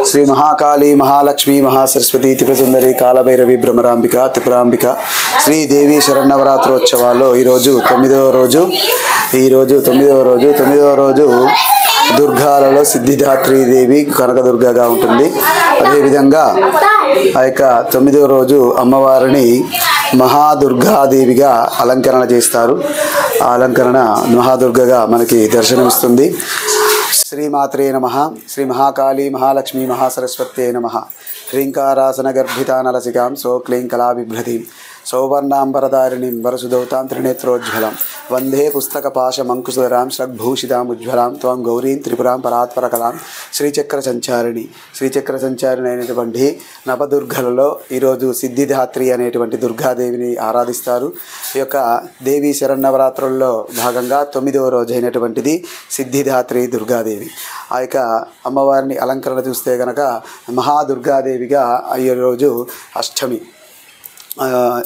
శ్రీ మహాకాళీ మహాలక్ష్మి మహాసరస్వతి త్రిపురసుందరి కాలభైరవి భ్రమరాంబిక త్రిపురాంబిక శ్రీదేవి శరన్నవరాత్రోత్సవాల్లో ఈరోజు తొమ్మిదవ రోజు దుర్గాలలో సిద్ధిదాత్రి దేవి కనకదుర్గగా ఉంటుంది. అదేవిధంగా ఆ యొక్క 9వ రోజు అమ్మవారిని మహాదుర్గాదేవిగా అలంకరణ చేస్తారు. ఆ అలంకరణ మహాదుర్గగా మనకి దర్శనమిస్తుంది. శ్రీమాత్రే నమః. శ్రీ మహాకాళీ మహాలక్ష్మి మహాసరస్వత్యై నమః. హ్రీంకారాసన గర్భితానలసికాం శ్రోక్లీం కళాబిభ్రతిం సౌవర్ణాంబరధారిణీం వరసుదౌతాం త్రినేత్రోజ్వలం వందే పుస్తకపాశమంకుశధరాం శ్రగ్భూషితాముజ్వలాం త్వం గౌరీం త్రిపురాం పరాత్పరకలాం శ్రీచక్ర సంచారిణి అయినటువంటి నవదుర్గలలో ఈరోజు సిద్ధిదాత్రి అనేటువంటి దుర్గాదేవిని ఆరాధిస్తారు. ఈ యొక్క దేవి శరన్నవరాత్రుల్లో భాగంగా 9వ రోజు అయినటువంటిది సిద్ధిదాత్రి దుర్గాదేవి. ఆ యొక్క అమ్మవారిని అలంకరణ చూస్తే కనుక మహాదుర్గాదేవిగా ఈ రోజు అష్టమి,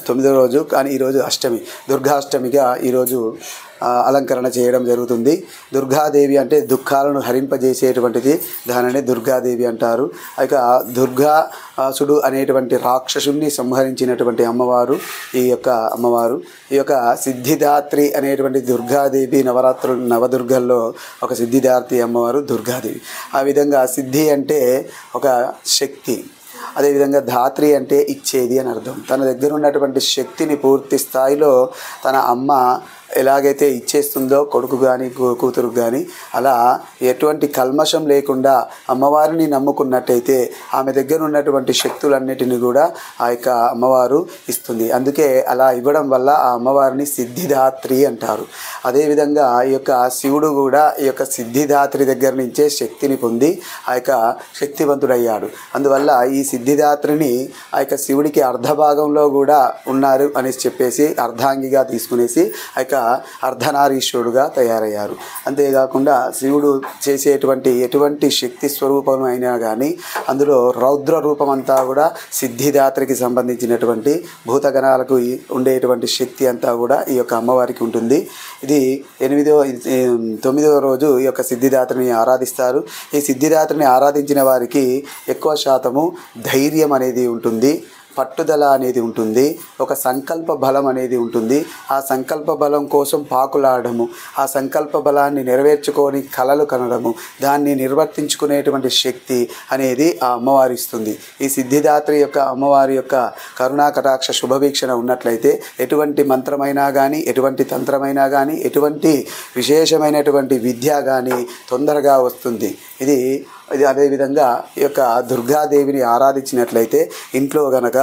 9వ రోజు కానీ ఈరోజు అష్టమి, దుర్గాష్టమిగా ఈరోజు అలంకరణ చేయడం జరుగుతుంది. దుర్గాదేవి అంటే దుఃఖాలను హరింపజేసేటువంటిది, దానిని దుర్గాదేవి అంటారు. ఇక దుర్గాసుడు అనేటువంటి రాక్షసుని సంహరించినటువంటి అమ్మవారు ఈ యొక్క సిద్ధిదాత్రి అనేటువంటి దుర్గాదేవి నవదుర్గల్లో ఒక సిద్ధిదాత్రి అమ్మవారు దుర్గాదేవి. ఆ విధంగా సిద్ధి అంటే ఒక శక్తి, అదేవిధంగా ధాత్రి అంటే ఇచ్చేది అని అర్థం. తన దగ్గర ఉన్నటువంటి శక్తిని పూర్తి స్థాయిలో తన అమ్మ ఎలాగైతే ఇచ్చేస్తుందో కొడుకు కానీ కూతురుకు కానీ, అలా ఎటువంటి కల్మషం లేకుండా అమ్మవారిని నమ్ముకున్నట్టయితే ఆమె దగ్గర ఉన్నటువంటి శక్తులన్నిటిని కూడా ఆ యొక్క అమ్మవారు ఇస్తుంది. అందుకే అలా ఇవ్వడం వల్ల ఆ అమ్మవారిని సిద్ధిదాత్రి అంటారు. అదేవిధంగా ఈ యొక్క శివుడు కూడా ఈ యొక్క సిద్ధిదాత్రి దగ్గర నుంచే శక్తిని పొంది ఆ యొక్క శక్తివంతుడయ్యాడు. అందువల్ల ఈ సిద్ధిదాత్రిని ఆ యొక్క శివుడికి అర్ధభాగంలో కూడా ఉన్నారు అనేసి చెప్పేసి అర్ధాంగిగా తీసుకునేసి ఆ యొక్క అర్ధనారీశ్వరుడుగా తయారయ్యారు. అంతేకాకుండా శివుడు చేసేటువంటి ఎటువంటి శక్తి స్వరూపం అయినా కానీ అందులో రౌద్ర రూపం అంతా కూడా సిద్ధిదాత్రికి సంబంధించినటువంటి భూతగణాలకు ఉండేటువంటి శక్తి అంతా కూడా ఈ యొక్క అమ్మవారికి ఉంటుంది. ఇది 9వ రోజు ఈ యొక్క సిద్ధిదాత్రిని ఆరాధిస్తారు. ఈ సిద్ధిదాత్రిని ఆరాధించిన వారికి ఎక్కువ శాతము ధైర్యం అనేది ఉంటుంది, పట్టుదల అనేది ఉంటుంది, ఒక సంకల్ప బలం అనేది ఉంటుంది. ఆ సంకల్ప బలం కోసం పాకులాడము, ఆ సంకల్ప బలాన్ని నెరవేర్చుకొని కలలు కనడము, దాన్ని నిర్వర్తించుకునేటువంటి శక్తి అనేది ఆ అమ్మవారి ఇస్తుంది. ఈ సిద్ధిదాత్రి యొక్క అమ్మవారి యొక్క కరుణా కటాక్ష శుభవీక్షణ ఉన్నట్లయితే ఎటువంటి మంత్రమైనా కానీ, ఎటువంటి తంత్రమైనా కానీ, ఎటువంటి విశేషమైనటువంటి విద్య కానీ తొందరగా వస్తుంది. ఇది అదేవిధంగా ఈ యొక్క దుర్గాదేవిని ఆరాధించినట్లయితే ఇంట్లో గనక,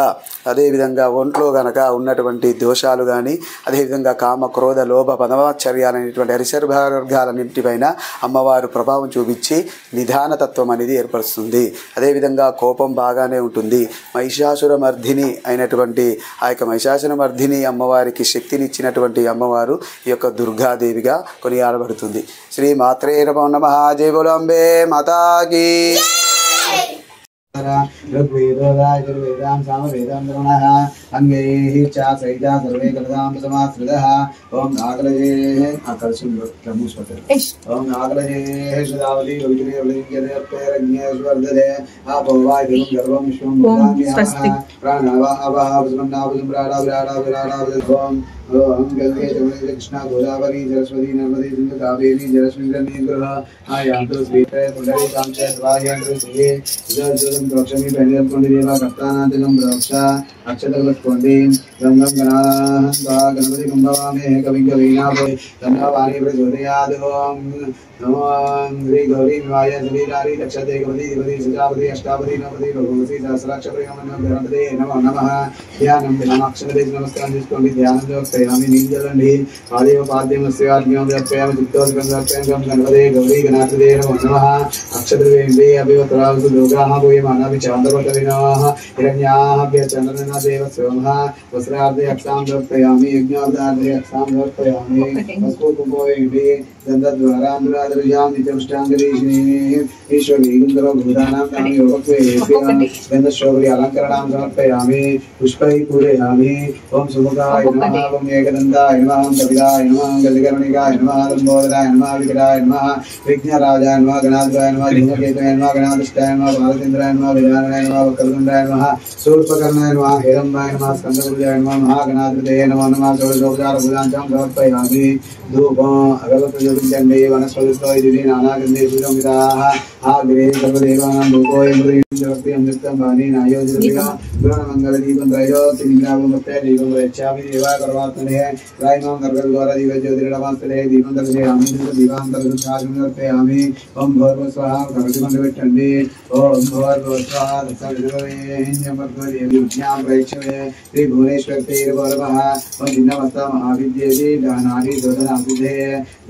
అదేవిధంగా ఒంట్లో గనక ఉన్నటువంటి దోషాలు కానీ, అదేవిధంగా కామ క్రోధ లోభ పదమాచర్యాలనేటువంటి హరిశర్భార్గాలన్నింటిపైన అమ్మవారు ప్రభావం చూపించి నిదానతత్వం అనేది ఏర్పరుస్తుంది. అదేవిధంగా కోపం బాగానే ఉంటుంది. మహిషాసురమర్ధిని అయినటువంటి ఆ యొక్క మహిషాసురమర్ధిని అమ్మవారికి శక్తినిచ్చినటువంటి అమ్మవారు ఈ యొక్క దుర్గాదేవిగా కొనియాడబడుతుంది. శ్రీ మాత్రే నమః. జై బోలో అంబే మాతాకి. ऋग्वेदोदायजुर्वेदां सामवेदां द्रोणः अंगैः च सहिता सर्वे कलदां समाश्रितः ओम नागलजेः ओम नागलजेः सुदावली योगिनी वलिंगदेवैरज्ञेश्वर्धदे आपोवायुं गर्भं विश्वं भूतान्यः प्राणावाहावसुं नावसुं प्राणाविराडाविराडाविराडाविराम ओम गंगे जमुने कृष्णा गोदावरी सरस्वती नर्मदे सिंधु कावेरी जलस्मिन् ग्रह आयान्तु श्रीते पुंडरी कांचे स्वाहायन्तु श्री जल द्रक्षमी पहले देवा कप्तानातिगम द्रक्षा अक्षतलकोंडी गंगम गणानां वा गणपति कुंभवामे कविं कवीनाभे धन्यवाणी प्रचोदयात् ओम नमो श्री गौरी निवाय श्री नारी रक्षते गवती दिवती सजावती अष्टावती नवती भगवती सहस्राक्षरी गणपते नमो नमः. ध्यानं ध्यानाक्षरे नमस्कार చేసుకోండి. ధ్యానం చేయాలి. నీంజలండి ఆదేవ పాద్యం స్వాధ్యం వ్యాప్యామి చిత్తోద్గం వ్యాప్యామి గణపతే గౌరీ గణాధిపతే నమో నమః. అక్షద్రవేంద్రే అభివత్రాసు దుర్గాః భూయమానాభి చాంద్రవటవినాః హిరణ్యాః వ్యచంద్రనా దేవ స్వమః వస్త్రార్థే అక్షాం సమర్పయామి యజ్ఞార్థే అక్షాం సమర్పయామి వస్పు కుంభోయండి దంతద్వారాంధ్రాదర్యాం నిత్యష్టాంగరీషిణీ ఈశ్వరి ఈగుందరో భూతానాం నామి యోగత్వే గంధశోభరి అలంకరణాం సమర్పయామి పుష్పై పూజయామి ఓం సుముఖాయ నమః ఓం ఏకదంతాయ నమః ఓం కపిలాయ నమః ఓం గజకర్ణికాయ నమః లంబోదరాయ నమః వికటాయ నమః విఘ్నరాజాయ నమః గణాధిపాయ నమః లింగకేతయ నమః గణాధిష్టాయ నమః బాలచంద్రాయ నమః విధానాయ నమః వక్రతుండాయ నమః శూర్పకర్ణాయ నమః హిరంబాయ నమః స్కందగురుజాయ నమః మహాగణాధిపతయే నమో నమః షోడశోపచార పూజాంచం సమర్పయామి ధూపం అగరబత్తి చూపించండి వనస్పతితో ఇది నానాగంధే పూజమిదాః ఆగ్రే సర్వదేవానాం ధూపోయం భక్తి అమృతం వాణి నాయోజన మంగళ దీపం త్రైలోక్య దీపం రక్షామి దేవా కర్వాత్మనే రాయమాం నర్గల్ ద్వారా దీప జ్యోతిరమాస్తలే దీపం దర్శయామి దీపాంతర్పయామి ఓం భోర్వ స్వాహ కరటిమండ పెట్టండి ఓం భోర్వ స్వాహ దశవిజ్ఞాం ప్రేక్షమే శ్రీ భువనేశ్వరతైర్భోర్వః ఓం భిన్నమస్త మహావిద్యేది జ్ఞానాది శోధనాసిద్ధే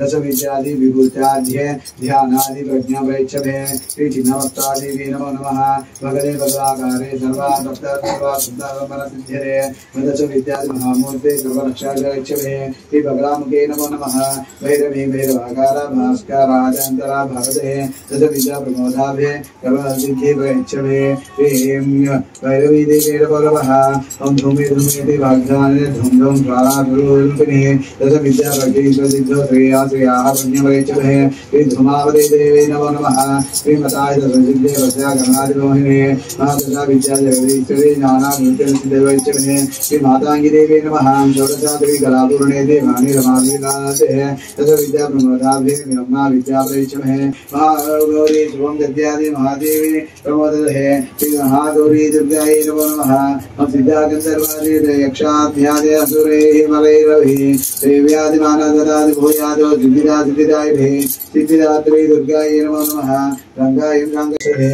దశ విద్యాది విభూత్యాధ్యే ధ్యానాది ప్రజ్ఞా ప్రేక్షమే శ్రీ చిన్నమస్తాదేవి నమో నమః भगवे भगवाकारे सर्वा भक्ता सर्वा शुद्धागमन सिद्ध्यरे मदच विद्यादि महामूर्ते सर्वरक्षाक्षमे श्री भगवामुखे नमो नमः भैरवी भैरवाकार भास्कराजन्तरा भगवते दश विद्या प्रमोदाभे सर्वसिद्धि प्रयच्छमे श्रीं भैरवी देवी नमः ओम धूमे धूमेति वाग्दाने धूम धूम स्वाहारूपिणे दश विद्या प्रकीर्तिसिद्धो श्रेया श्रेयाः पुण्यप्रयच्छमे श्री धूमावती देवी नमो नमः श्रीमताय दशसिद्धे वस्या गणादि माता विद्या जगदीश्वरी नाना नृत्यदेवैश्वरे श्री मातांगी देवी नमः षोडशाद्री कलापूर्णे देवानी रमाभिलासे तद विद्या प्रमोदाभे ब्रह्मा विद्या प्रैच्छमे महागौरी शुभम गद्यादि महादेवी प्रमोदहे श्री महागौरी दुर्गायै नमो नमः हम सिद्धा गंधर्वादि यक्षाध्यादि असुरैः मलैरभिः देव्यादि मानवदादि भूयादो सिद्धिदायिभे सिद्धिदात्री दुर्गायै नमो नमः रंगायै रंगशरे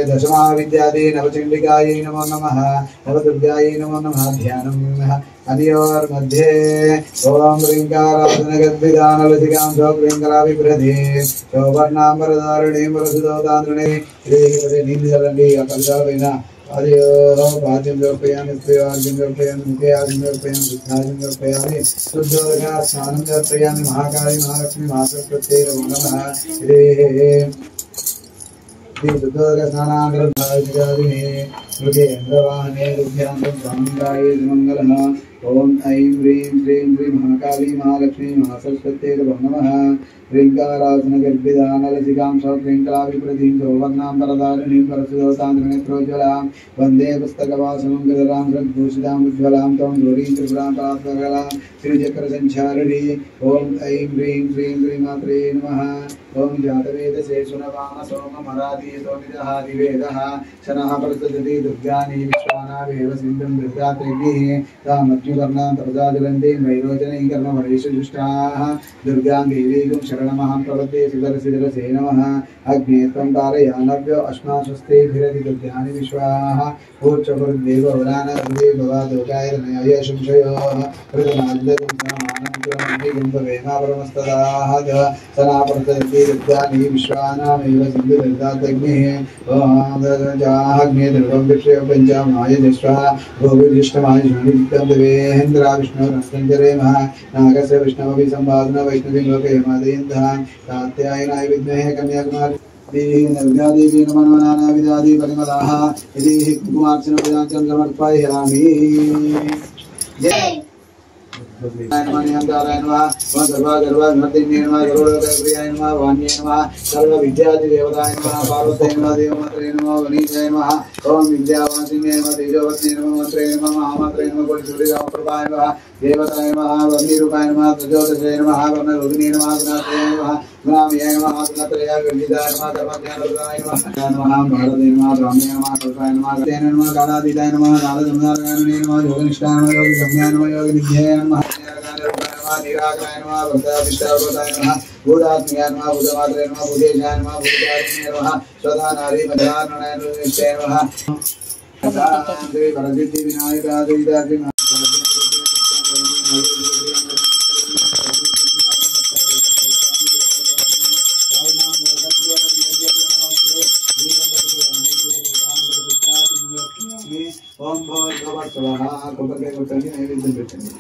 दशमा विद्यादि नवचंडिकायै नमो नमः नवदुर्गायै नमो नमः ध्यानम् अनियोर मध्ये ओम ह्रींकारासनगद्भिदानलसिकां सौक्रींकराभिप्रधे सौवर्णाम्बरधारिणीं वरसुदोतान्द्रणे नींदलंडी अकलजावेन आदियो पाद्यं समर्पयामि स्त्रियार्घ्यं समर्पयामि मुखेयार्घ्यं समर्पयामि सिद्धार्घ्यं समर्पयामि शुद्धोदका स्नानं समर्पयामि महाकाली महालक्ष्मी महासरस्वत्यै नमो नमः मृगेन्द्रवाहने रुभ्यान्तं स्वामिङ्गायै सुमङ्गलः ओम ऐं ह्रीं श्रीं श्री महाकाली महालक्ष्मी महासरस्वत्यै नमः ह्रींकारासनगर्भिदानलसिकां सौक्रींकराभिप्रतीं सौवर्णाम्बरधारिणीं परशुदोतान्द्रनेत्रोज्ज्वलां वन्दे पुस्तकवासनं गदरां सद्भूषितां उज्ज्वलां त्वं गौरीं त्रिपुरां परात्परां श्रीचक्रसञ्चारिणी ओम ऐं ह्रीं श्रीं श्रीमात्रे नमः ओम जातवेदसे सुनवाम सोममरादीयतोमिदहादिवेदः शनः प्रसजति दुर्गानि विश्वानावेव सिन्धुं दुर्गात्रिभिः तामज्ञुकर्णां तपजाजलन्तीं वैरोचनीं कर्मवरेषु जुष्टाः दुर्गां देवीं शरणमहं प्रपद्ये सुदरसिदरसे नमः अग्ने त्वं पारयानव्यो अस्मास्वस्तेभिरति दुर्गानि विश्वाः ऊर्चपुर्देव वरानहृदे भवादोकाय नयाय संशयोः प्रथमाद्यं समानम् परमस्तदाः सनाप्रसजति दुर्गानि विश्वानामेव सिन्धुदुर्गाग्निः ओमाग्ने दुर्गं विक्षेप पञ्चामाय विश्वा भूविष्टमाय शुनित्यं देवेन्द्रा विष्णु रंजरे महा नागस्य विष्णुमपि संवादन वैष्णवी लोके मादयन्तः कात्यायनाय विद्महे कन्याकुमारी देवी नमो नाना विदादि परिमलाः इति कुमार्चन पूजां समर्पयामि जय सर्वविद्यादि देवताय नमः पार्वती नमः देवमात्रे नमः वनीजाय नमः ओम विद्यावासिने नमः तेजोवत्ने नमः मंत्रे नमः महामात्रे नमः कोटिसूर्यप्रभाय नमः देवताय नमः वह्निरूपाय नमः प्रचोदसे नमः वर्णरोगिणे नमः गुणात्रे नमः गुणामये नमः गुणत्रय विविधाय नमः धर्मज्ञानप्रदाय नमः भारते नमः ब्राह्मणे नमः कल्पाय नमः तेन नमः कालातीताय नमः कालसंहारकारिणे नमः योगनिष्ठाय नमः योगगम्याय नमः योगनिध्याय नमः निराकाय नमः भक्ताभिष्टावताय नमः भूतात्मयाय नमः भूतमात्रे नमः भूतेशाय नमः भूतात्मने नमः स्वधा नारी मध्यान्वनाय नमः श्री वरसिद्धि विनायकादिदाति ओम भगवत् स्वाहा कोबके कोटनी नैवेद्యం పెట్టండి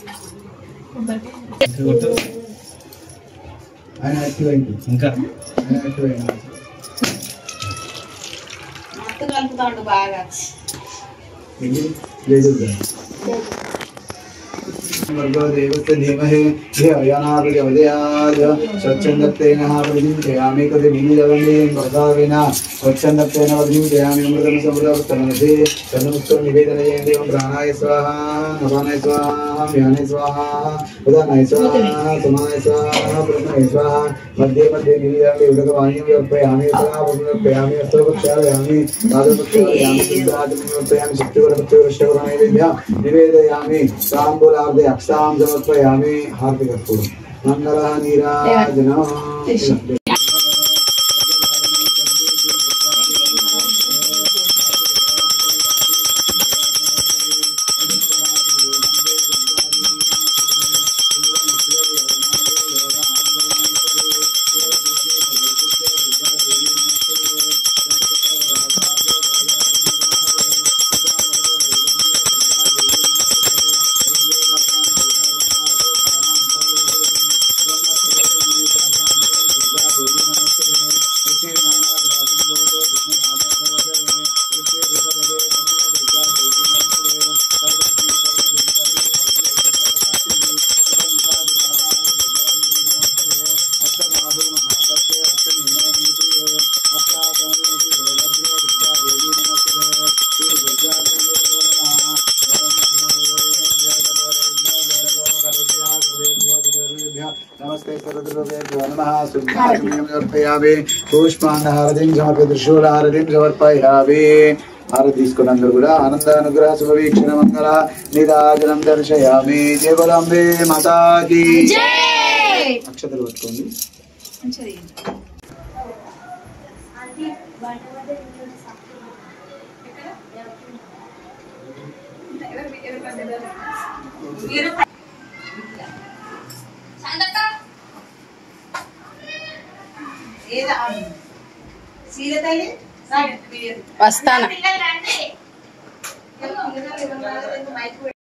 ఆయన యాక్టివ్ అయింది ఇంకా ఆయన యాక్టివ్ అయింది మత్తు కలుపుతాడు బాగా. देवस्य धीमहि धियानाप्रचोदयात् स्वच्छन्दत्तेन प्रचिन्तयामि कतिभिर्जवन्ति वर्धाविना स्वच्छन्दत्तेन प्रचिन्तयामि अमृतं समृद्धवत्तमनसि तन्नमुक्तं निवेदनयेन देवं प्राणाय स्वाहा नवानाय स्वाहा व्यानाय स्वाहा उदानाय स्वाहा समानाय स्वाहा ब्रह्मणे स्वाहा मध्ये मध्ये गिरियामि उदकवाणीं व्यर्पयामि स्वाहा पुनर्पयामि अस्तवक्षालयामि पादपक्षालयामि सिद्धार्थमर्पयामि शक्तिवरपत्यवृष्टवरनैवेद्यं निवेदयामि ताम्बूलार्धे अक्षतां समर्पयामि हार्दिकपूर्वं मंगलः नीराजनम् नमस्ते सर्वदेवेभ्यो नमः शुद्धात्म्यं समर्पयामि पुष्पाण्डहारतिं समर्पयामि त्रिशूलहारतिं समर्पयामि हारति తీసుకొని అందరూ కూడా ఆనంద అనుగ్రహ శుభవీక్షణ మంగళ నిరాజనం దర్శయామి జయ బలంబే మాతాకి జై అక్షతలు పట్టుకోండి వస్తాను.